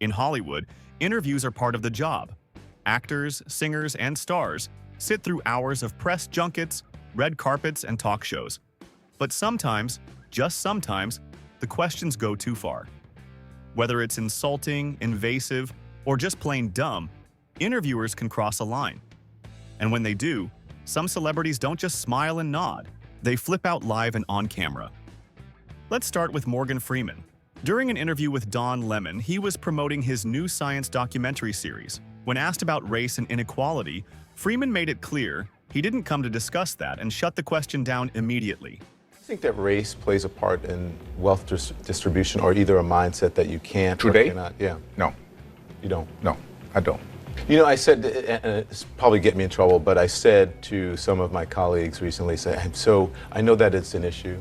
In Hollywood, interviews are part of the job. Actors, singers, and stars sit through hours of press junkets, red carpets, and talk shows. But sometimes, just sometimes, the questions go too far. Whether it's insulting, invasive, or just plain dumb, interviewers can cross a line. And when they do, some celebrities don't just smile and nod. They flip out live and on camera. Let's start with Morgan Freeman. During an interview with Don Lemon, he was promoting his new science documentary series. When asked about race and inequality, Freeman made it clear he didn't come to discuss that and shut the question down immediately. I think that race plays a part in wealth distribution, or either a mindset that you can't Today? or cannot. Yeah. No. You don't? No, I don't. You know, I said, and it's probably get me in trouble, but I said to some of my colleagues recently, I know that it's an issue,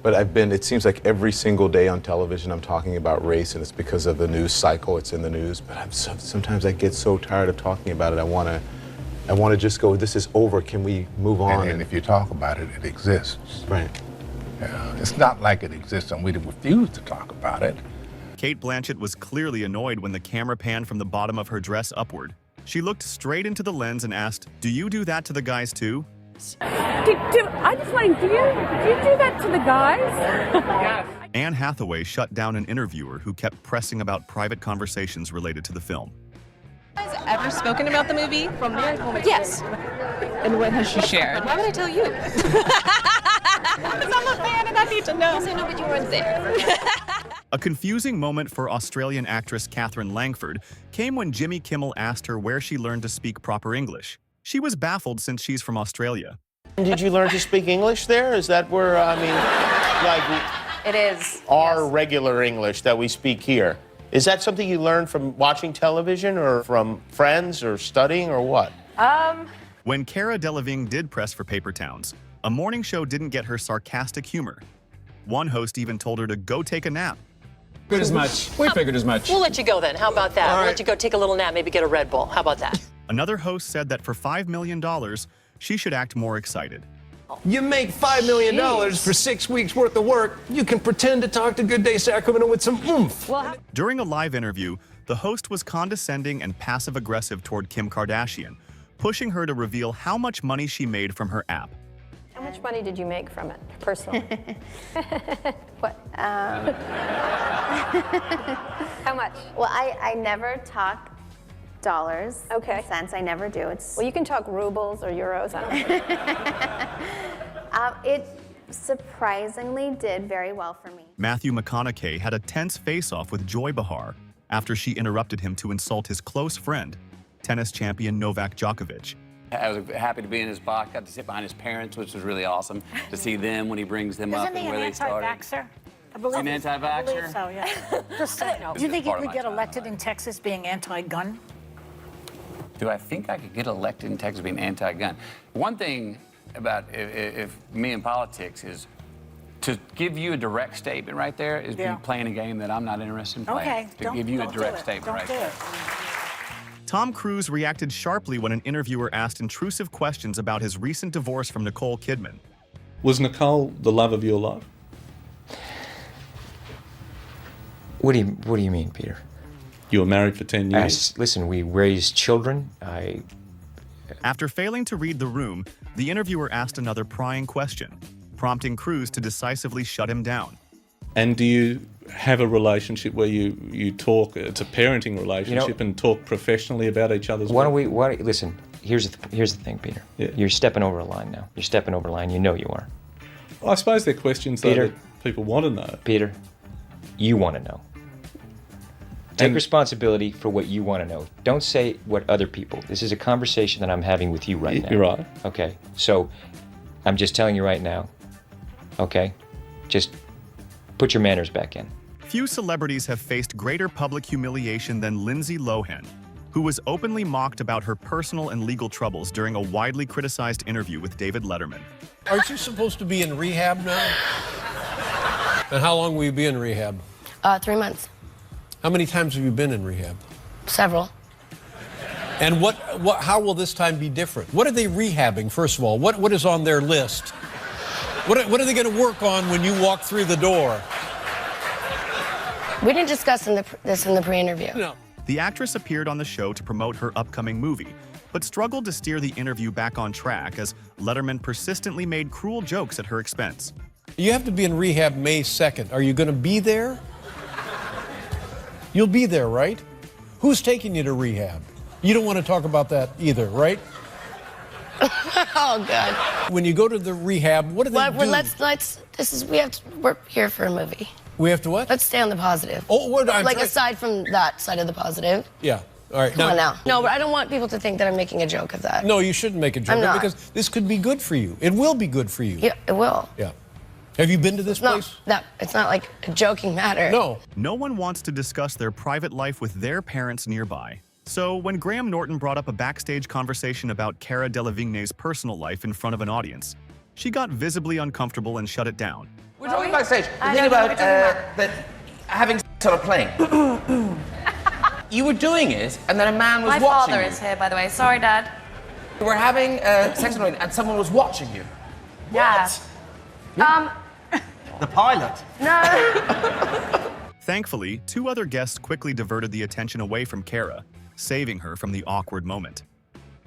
but it seems like every single day on television I'm talking about race, and it's because of the news cycle, it's in the news, but sometimes I get so tired of talking about it, I want to just go, this is over, can we move on? And if you talk about it, it exists. Right. It's not like it exists and we refuse to talk about it. Cate Blanchett was clearly annoyed when the camera panned from the bottom of her dress upward. She looked straight into the lens and asked, "Do you do that to the guys too?" I just want to, do you do that to the guys? Yes. Anne Hathaway shut down an interviewer who kept pressing about private conversations related to the film. Has ever spoken about the movie? From there? Yes. And what has she shared? Why would I tell you? Because I'm a fan and I need to know. I know, but you weren't there. A confusing moment for Australian actress Catherine Langford came when Jimmy Kimmel asked her where she learned to speak proper English. She was baffled since she's from Australia. Did you learn to speak English there? Is that where, like... It is. Our regular English that we speak here. Is that something you learned from watching television or from friends or studying or what? When Cara Delevingne did press for Paper Towns, a morning show didn't get her sarcastic humor. One host even told her to go take a nap. Good as much. We figured as much. We'll let you go then. How about that? All We'll right. let you go take a little nap, maybe get a Red Bull. How about that? Another host said that for $5 million, she should act more excited. You make $5 million for 6 weeks worth of work. You can pretend to talk to Good Day Sacramento with some oomph. During a live interview, the host was condescending and passive-aggressive toward Kim Kardashian, pushing her to reveal how much money she made from her app. How much money did you make from it, personally? What? How much? Well, I never talk dollars. Okay. Cents. I never do. Well, you can talk rubles or euros. I don't know. It surprisingly did very well for me. Matthew McConaughey had a tense face-off with Joy Behar after she interrupted him to insult his close friend, tennis champion Novak Djokovic. I was happy to be in his box. Got to sit behind his parents, which was really awesome to see them when he brings them up and where they started. Anti-vaxxer? I believe An anti-vaxxer? I believe so, yeah. Just so you know. Do you think you could get elected in Texas being anti-gun? Do I think I could get elected in Texas being anti-gun? One thing about if me in politics is to give you a direct statement right there is me playing a game that I'm not interested in playing. Okay. To give you a direct statement right there. Tom Cruise reacted sharply when an interviewer asked intrusive questions about his recent divorce from Nicole Kidman. Was Nicole the love of your life? What do you mean, Peter? You were married for 10 years. Listen, we raised children. After failing to read the room, the interviewer asked another prying question, prompting Cruise to decisively shut him down. And do you have a relationship where you talk, it's a parenting relationship, and talk professionally about each other's work? Listen, here's the thing, Peter. Yeah. You're stepping over a line now. You're stepping over a line. You know you are. Well, I suppose they're questions Peter, that people want to know. Peter, you want to know. Take responsibility for what you want to know. Don't say what other people. This is a conversation that I'm having with you right now. You're right. Okay, so I'm just telling you right now, okay? Just put your manners back in. Few celebrities have faced greater public humiliation than Lindsay Lohan, who was openly mocked about her personal and legal troubles during a widely criticized interview with David Letterman. Aren't you supposed to be in rehab now? And how long will you be in rehab? 3 months. How many times have you been in rehab? Several. And how will this time be different? What are they rehabbing, first of all? What is on their list? What are they going to work on when you walk through the door? We didn't discuss this in the pre-interview. No. The actress appeared on the show to promote her upcoming movie, but struggled to steer the interview back on track as Letterman persistently made cruel jokes at her expense. You have to be in rehab May 2nd. Are you going to be there? You'll be there, right? Who's taking you to rehab? You don't want to talk about that either, right? Oh, God. When you go to the rehab, what do they do? We're here for a movie. We have to what? Let's stay on the positive. Oh, what? Aside from that side of the positive. Yeah. All right. Come on now. No, but I don't want people to think that I'm making a joke of that. No, you shouldn't make a joke I'm not. because this could be good for you. It will be good for you. Yeah, it will. Yeah. Have you been to this place? No, it's not like a joking matter. No. No one wants to discuss their private life with their parents nearby. So when Graham Norton brought up a backstage conversation about Cara Delevingne's personal life in front of an audience, she got visibly uncomfortable and shut it down. We're talking backstage. The thing about that having sex on a plane. You were doing it, and then a man was watching you. My father is here, by the way. Sorry, Dad. You were having sex on a plane, and someone was watching you. Yeah. What? The pilot. No. Thankfully, two other guests quickly diverted the attention away from Cara, saving her from the awkward moment.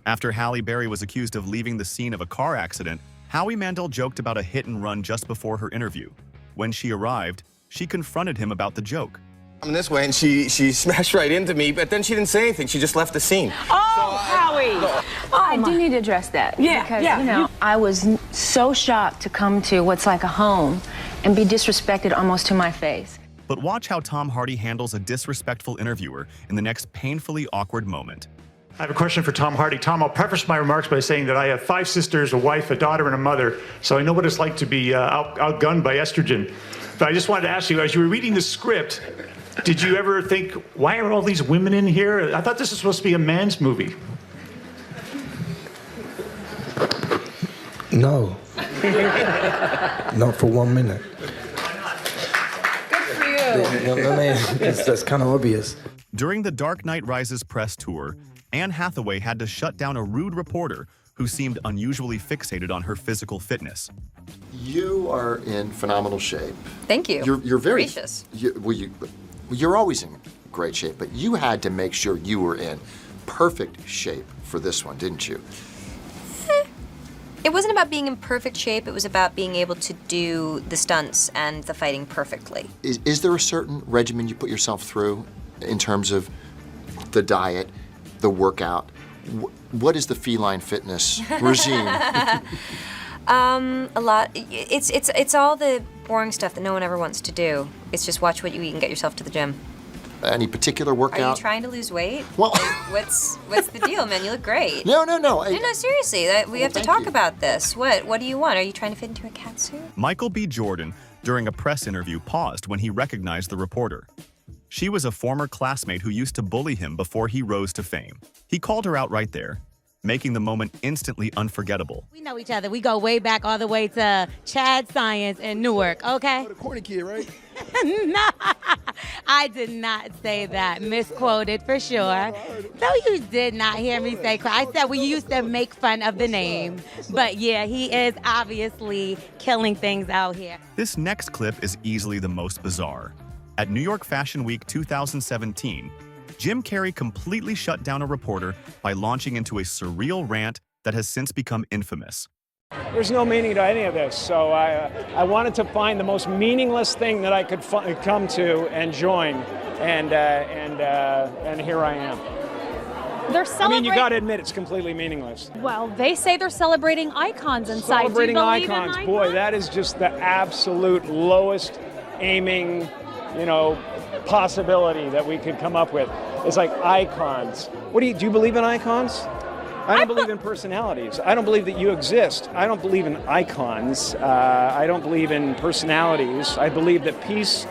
After Halle Berry was accused of leaving the scene of a car accident, Howie Mandel joked about a hit and run just before her interview. When she arrived, she confronted him about the joke. I'm this way, and she smashed right into me, but then she didn't say anything. She just left the scene. Oh, Howie! I do need to address that. Yeah, because, yeah. you know, I was so shocked to come to what's like a home and be disrespected almost to my face. But watch how Tom Hardy handles a disrespectful interviewer in the next painfully awkward moment. I have a question for Tom Hardy. Tom, I'll preface my remarks by saying that I have 5 sisters, a wife, a daughter, and a mother, so I know what it's like to be outgunned by estrogen. But I just wanted to ask you, as you were reading the script, did you ever think, why are all these women in here? I thought this was supposed to be a man's movie. No. Not for 1 minute. Good for you. That's kind of obvious. During the Dark Knight Rises press tour, Anne Hathaway had to shut down a rude reporter who seemed unusually fixated on her physical fitness. You are in phenomenal shape. Thank you. You're very gracious. You're always in great shape, but you had to make sure you were in perfect shape for this one, didn't you? It wasn't about being in perfect shape, it was about being able to do the stunts and the fighting perfectly. Is there a certain regimen you put yourself through in terms of the diet, the workout? What is the feline fitness regime? A lot. It's all the boring stuff that no one ever wants to do. It's just watch what you eat and get yourself to the gym. Any particular workout? Are you trying to lose weight? Well, what's the deal, man? You look great. No. No, seriously. We have to talk about this. What do you want? Are you trying to fit into a cat suit? Michael B. Jordan, during a press interview, paused when he recognized the reporter. She was a former classmate who used to bully him before he rose to fame. He called her out right there, making the moment instantly unforgettable. We know each other. We go way back all the way to Chad Science in Newark, okay? The corny kid, right? No, I did not say that. Misquoted for sure. No, you did not hear me say I said we used to make fun of the name. But yeah, he is obviously killing things out here. This next clip is easily the most bizarre. At New York Fashion Week 2017, Jim Carrey completely shut down a reporter by launching into a surreal rant that has since become infamous. There's no meaning to any of this, so I wanted to find the most meaningless thing that I could come to and join, and here I am. They're celebrating. I mean, you got to admit it's completely meaningless. Well, they say they're celebrating icons inside. Celebrating Do you believe icons, in boy, that is just the absolute lowest aiming, possibility that we could come up with. It's like icons. Do you believe in icons? I don't believe in personalities. I don't believe that you exist. I don't believe in icons. I don't believe in personalities. I believe that peace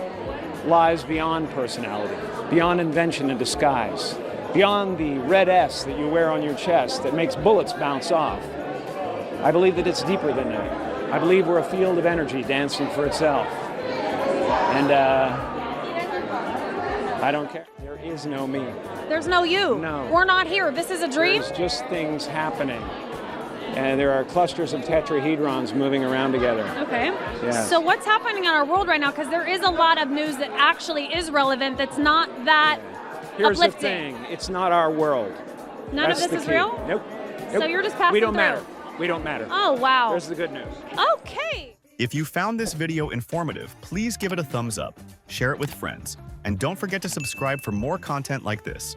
lies beyond personality, beyond invention and disguise, beyond the red S that you wear on your chest that makes bullets bounce off. I believe that it's deeper than that. I believe we're a field of energy dancing for itself. And I don't care. There is no me. There's no you. No. We're not here. This is a dream. There's just things happening. And there are clusters of tetrahedrons moving around together. Okay. Yeah. So what's happening in our world right now? Because there is a lot of news that actually is relevant that's not that Here's the uplifting. thing, it's not our world. None That's of this the is key. real? Nope. So Nope. you're just passing We don't through. matter. We don't matter. Oh, wow. There's the good news. Okay. If you found this video informative, please give it a thumbs up, share it with friends, and don't forget to subscribe for more content like this.